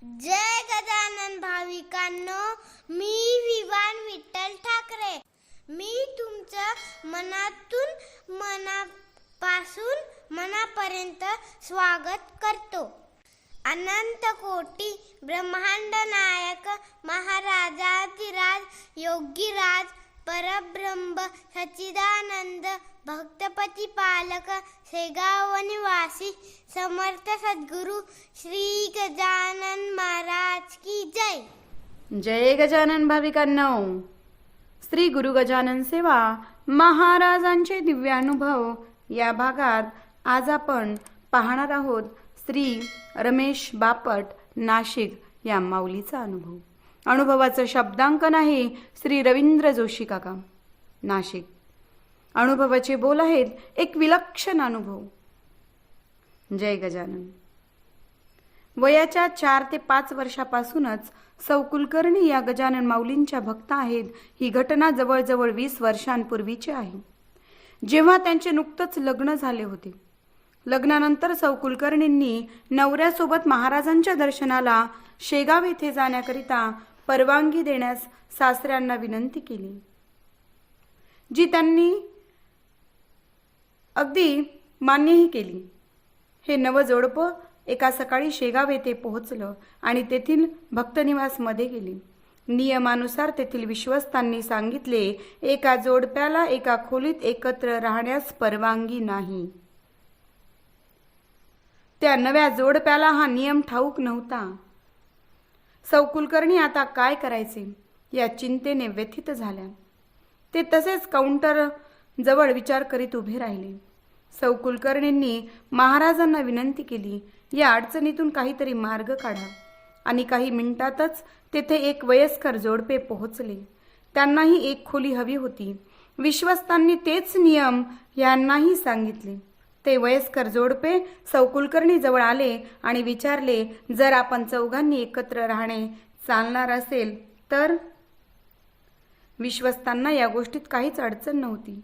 जय गजानन भाविकांनो, मी विवान विठ्ठल ठाकरे. मी तुमचं मनापासून मनापर्यंत स्वागत करतो. अनंत कोटी ब्रह्मांड नायक महाराजाधिराज योगीराज परब्रह्म सच्चिदानंद भक्तपती पालक शेगाव निवासी समर्थ सद्गुरु श्री गजानन महाराज की जय. जय गजानन भाविकांनो, श्री गुरु गजानन सेवा महाराजांचे दिव्यानुभव या भागात आज आपण पाहणार आहोत. श्री रमेश बापट नाशिक या माऊलीचा अनुभव. अनुभवाचं शब्दांकन आहे श्री रवींद्र जोशी काका नाशिक. अनुभवाचे बोल आहेत एक विलक्षण अनुभव. जय गजानन. वयाच्या 4 ते 5 वर्षापासूनच सौ कुलकर्णी या गजानन माऊलींच्या भक्त आहेत. ही घटना जवळजवळ 20 वर्षांपूर्वीची आहे, जेव्हा त्यांचे नुकतंच लग्न झाले होते. लग्नानंतर सौ कुलकर्णींनी नवऱ्यासोबत महाराजांच्या दर्शनाला शेगाव येथे जाण्याकरिता परवानगी देण्यास सासऱ्यांना विनंती केली, जी त्यांनी अगदी मान्यही केली. हे नवजोडपं एका सकाळी शेगाव येथे पोहोचलं आणि तेथील भक्तनिवासमध्ये गेले. नियमानुसार तेथील विश्वस्तांनी सांगितले, एका जोडप्याला एका खोलीत एकत्र राहण्यास परवानगी नाही. त्या नव्या जोडप्याला हा नियम ठाऊक नव्हता. सौ कुलकर्णी आता काय करायचे या चिंतेने व्यथित झाल्या. ते तसेच काउंटर जवळ विचार करीत उभे राहिले. सौ कुलकर्णींनी महाराजांना विनंती केली, या अडचणीतून काहीतरी मार्ग काढा. आणि काही मिनिटातच तेथे एक वयस्कर जोडपे पोहोचले. त्यांनाही एक खोली हवी होती. विश्वस्तांनी तेच नियम यांनाही सांगितले. ते वयस्कर जोडपे सौ कुलकर्णी जवळ आले आणि विचारले, जर आपण चौघांनी एकत्र राहणे चालणार असेल तर? विश्वस्तांना या गोष्टीत काहीच अडचण नव्हती.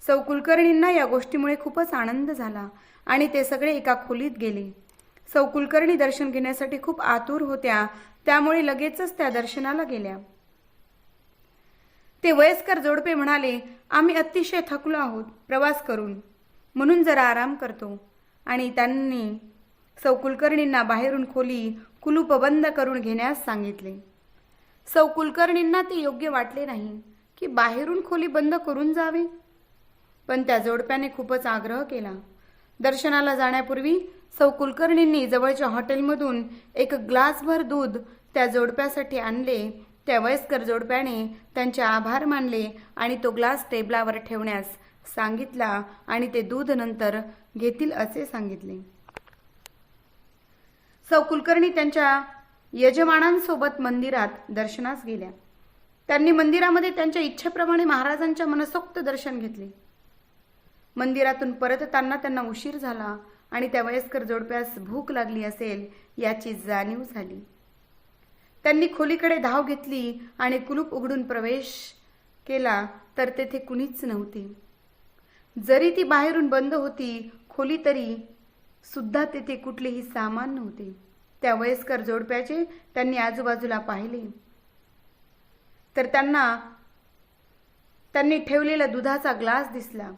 सौ कुलकर्णींना या गोष्टीमुळे खूपच आनंद झाला आणि ते सगळे एका खोलीत गेले. सौ कुलकर्णी दर्शन घेण्यासाठी खूप आतुर होत्या, त्यामुळे लगेचच त्या दर्शनाला गेल्या. ते वयस्कर जोडपे म्हणाले, आम्ही अतिशय थकलो आहोत प्रवास करून, म्हणून जरा आराम करतो. आणि त्यांनी सौ कुलकर्णींना बाहेरून खोली कुलूप बंद करून घेण्यास सांगितले. सौ कुलकर्णींना ते योग्य वाटले नाही की बाहेरून खोली बंद करून जावे, पण त्या जोडप्याने खूपच आग्रह केला. दर्शनाला जाण्यापूर्वी सौ कुलकर्णींनी जवळच्या हॉटेलमधून एक ग्लासभर दूध त्या जोडप्यासाठी आणले. त्या वयस्कर जोडप्याने त्यांचे आभार मानले आणि तो ग्लास टेबलावर ठेवण्यास सांगितला आणि ते दूध नंतर घेतील असे सांगितले. सौ कुलकर्णी त्यांच्या यजमानांसोबत मंदिरात दर्शनास गेल्या. त्यांनी मंदिरामध्ये त्यांच्या इच्छेप्रमाणे महाराजांच्या मनसोक्त दर्शन घेतले. मंदिरातून परतताना त्यांना उशीर झाला आणि त्या वयस्कर जोडप्यास भूक लागली असेल याची जाणीव झाली. त्यांनी खोलीकडे धाव घेतली आणि कुलूप उघडून प्रवेश केला तर तेथे कुणीच नव्हते. जरी ती बाहेरून बंद होती खोली, तरी सुद्धा तेथे कुठलेही सामान नव्हते. त्या वयस्कर जोडप्याचे त्यांनी आजूबाजूला पाहिले तर त्यांनी ठेवलेला दुधाचा ग्लास दिसला.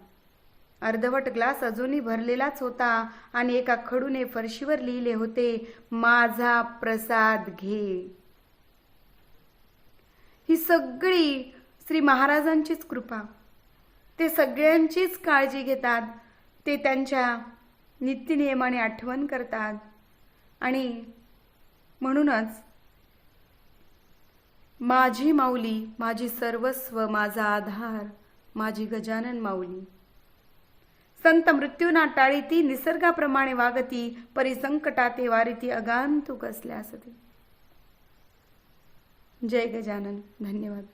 अर्धवट ग्लास अजूनही भरलेलाच होता आणि एका खडूने फरशीवर लिहिले होते, माझा प्रसाद घे. ही सगळी श्री महाराजांचीच कृपा. ते सगळ्यांचीच काळजी घेतात. ते त्यांच्या नित्यनियमाने आठवण करतात आणि म्हणूनच माझी माऊली, माझी सर्वस्व, माझा आधार, माझी गजानन माऊली. संत मृत्यूना टाळीती, निसर्गाप्रमाणे वागती, परिसंकटाते वारिती, अगांतुक असल्यास ते. जय गजानन. धन्यवाद.